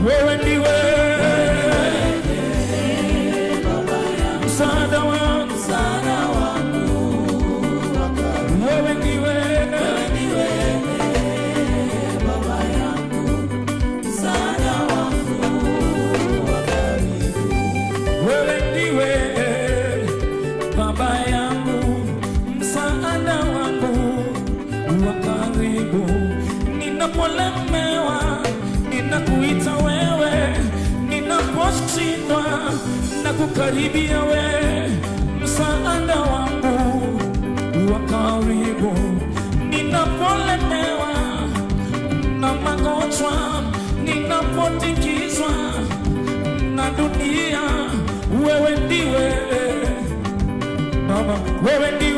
wewe ndiwe msaada wangu, wewe ndiwe Baba yangu, msaada wangu wa karibu. Wewe ndiwe Baba yangu, msaada wangu wa karibu. Ninapolemewa ninakuita wewe, ninaposhindwa nakukaribia wewe, msaada wangu wa karibu. Ninapolemewa na magonjwa, ninapotikiswa na dunia, wewe ndiwe Baba, wewe ndiwe